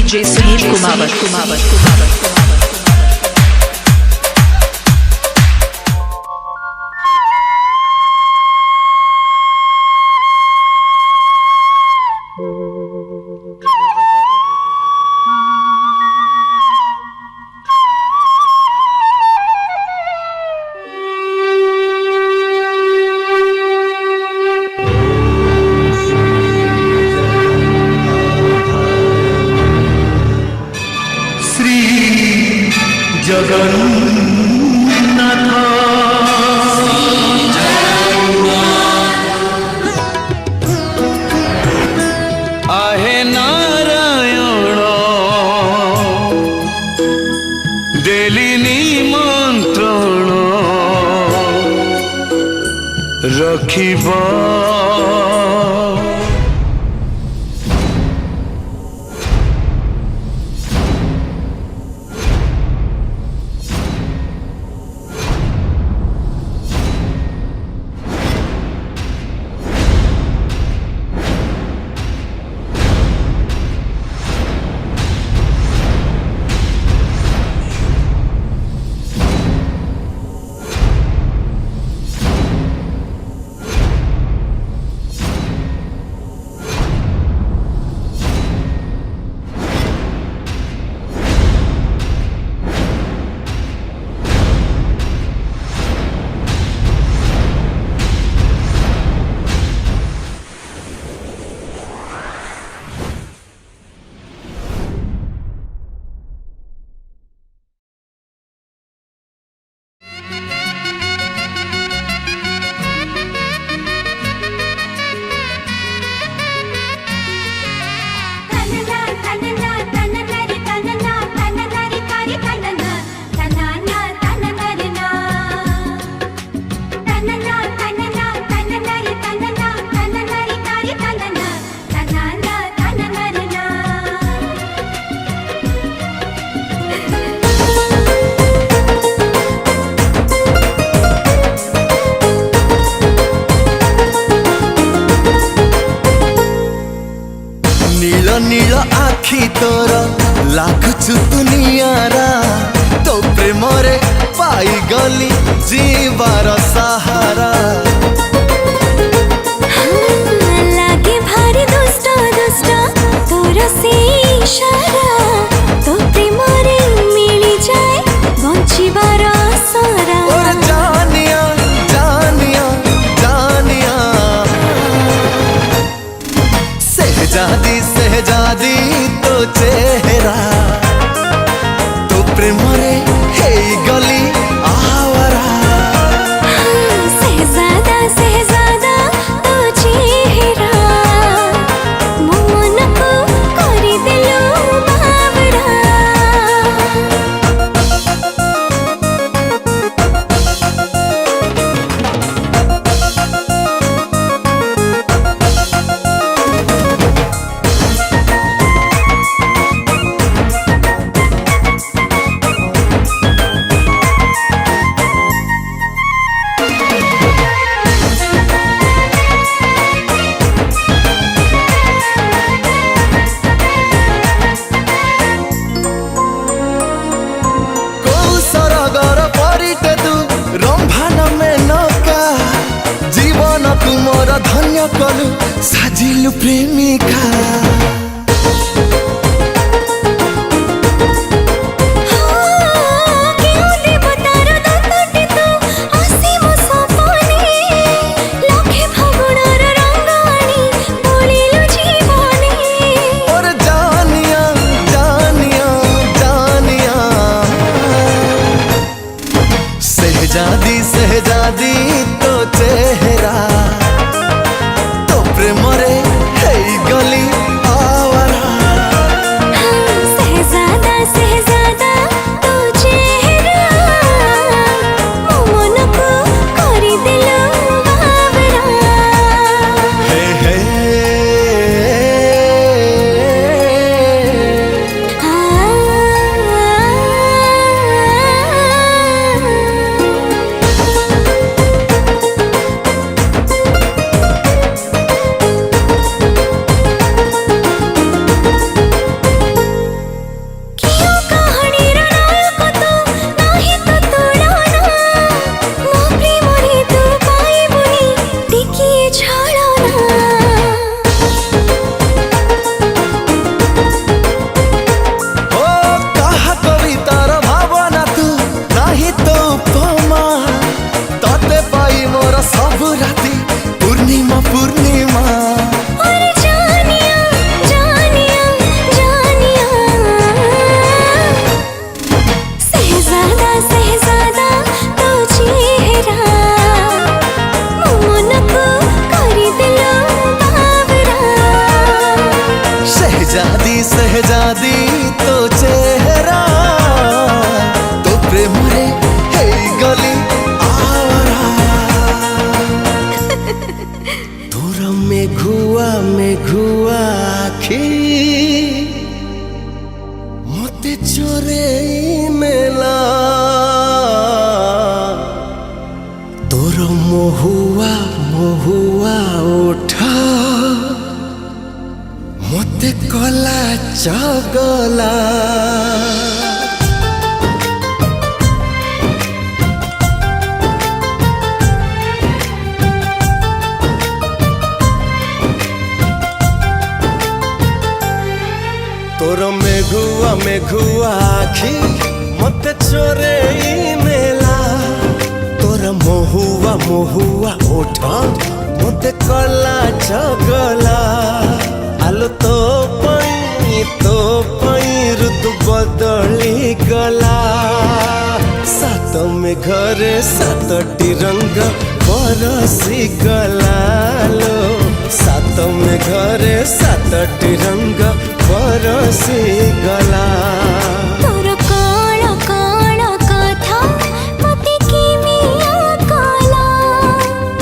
DJ Sunil Kumawat. आहे नारायण देली निमंत्रण रखिबा नील आखि तोर लागुचु दुनियारा तो प्रेम रे पाई गली जीवार सहारा लागे भारी दुष्ट दुष्ट तोर से इशारा तो प्रेम रे मिली जाए बंचिबार आसरा और जानिया जानिया जानिया सहजादी तो चेहरा तो प्रेम रे हे गली आवारा सहजादा तो चेहरा मो मन को करी देलो बावड़ा मोर धन्य कलु साजिलु प्रेमिका सहजादी तो चेहरा तो प्रेम रे हे गली आ सहजादी तो चेहरा तो प्रेम रे हे गली आवरा तोर मेघुआ मेघुआ आखी मते चोरे नेला तोर महुआ महुआ उठा मते कला चगला तोर मेघुआ मेघुआ आखी मते चोरे नेला तोर महुआ महुआ उठा मते कला चगला आलो तो पई ऋतु बदली गला सात में घरे सातटी रंग बरसी गला लो सात में घरे सातटी रंग बरसी गला तोर काळ काळ कथा मते किमिया कला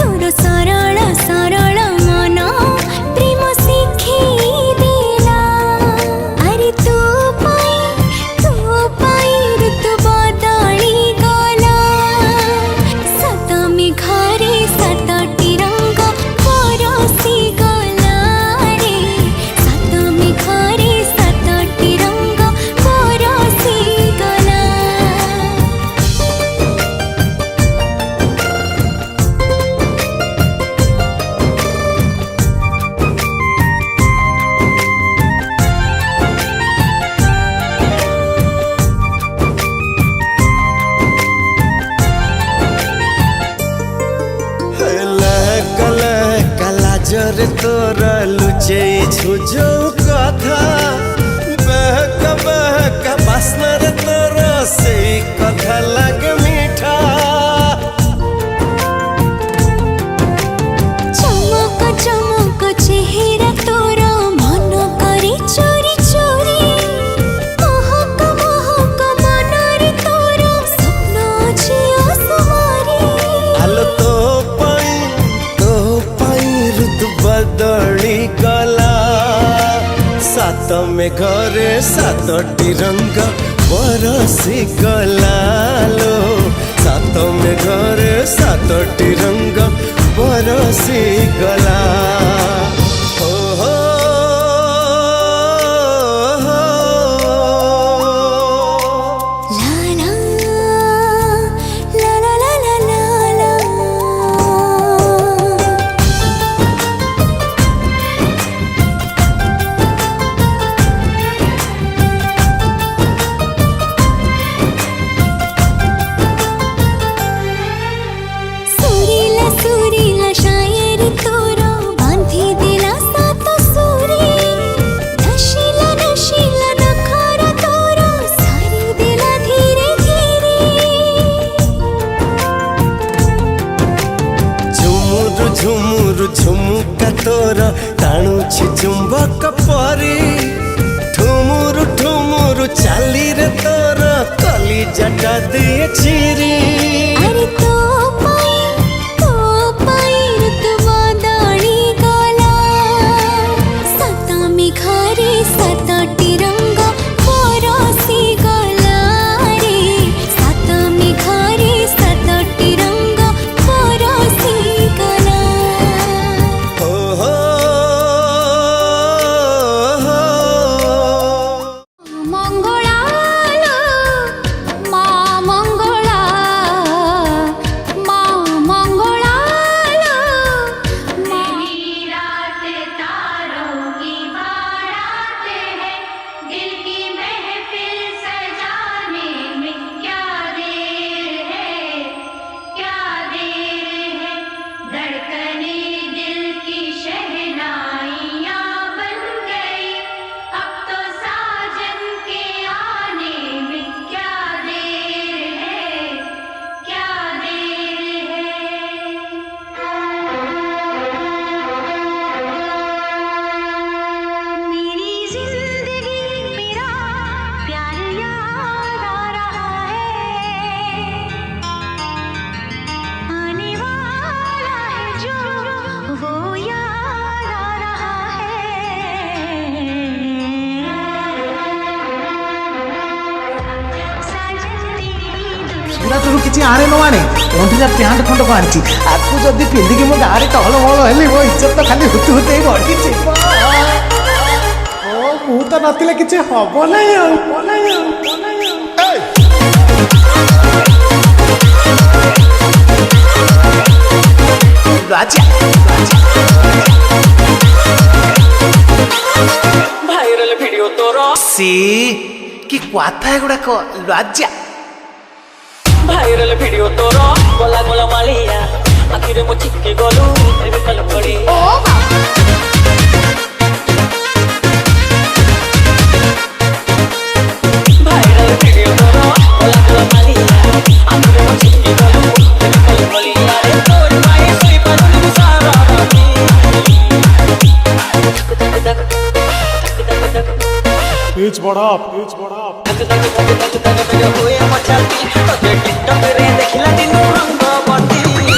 तोर सरळ सरळ मन प्रेम शिखी देला अरे तू पाई ऋतु बदली गला सात में घरे सातटी रंग बरसी गला रे सात में घरे सातटी रंग बरसी गला कालाजर तोर लुचे छुजो कथा बहका बहका बास्नार तोर से कथा लगे मीठा चमक चमक चेहरा तोर मन करे चोरी चोरी महक महक मनरे तोर स्वप्न झियो सुमारी आलो तो पाई ऋतु बदली गला सात में घरे सातटी रंग बरसी गला लो सात में घरे सातटी रंग बरसी गला हो हो ला ला ला ला ला ला ला सुरीला सुरीला शायरी तोर बांधी दिला सात सुरी नशीला नशीला नखरा तोर सारी दिला धीरे धीरे झुमुरु झुमुरु झुमुका तोर टाणुछि चुंबक परी ठुमुरु ठुमुरु चाली रे तोर कली जटा दिए चिरी अरे तो पाई ऋतु बदली गला सात में घरे सातटी रंग बरसी गला रे सात में घरे सातटी रंग बरसी गला हो हो मंगळालो मा मंगळा गाँव में न आने अंधिरा पैंट खंड को आनी आपको जब पिंधिकी मो गाँव में टहल महल हेली मो इज्जत तो खाली हुतु हुते बढ़ी मु तो नथिले किछि हबो नै राजा भाइरल वीडियो तोर सी कि कथा गुड़ाक राजा भाइरल वीडियो तोर गला गला मालिया आखिरे मो चिके गलु एबे कल पड़ी भाइरल वीडियो तोर गला गला मालिया आखिरे मो चिके गलु एबे कल पड़ी अरे तोर माई सोई पानी सारा पेच बड़ा हुए मचाती तोते टिकटॉक रे देखिला दिनु रंग बत्ती हुए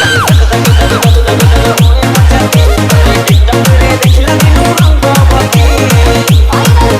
मचाती तोते टिकटॉक रे देखिला दिनु रंग बत्ती अरे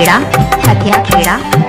खेड़ा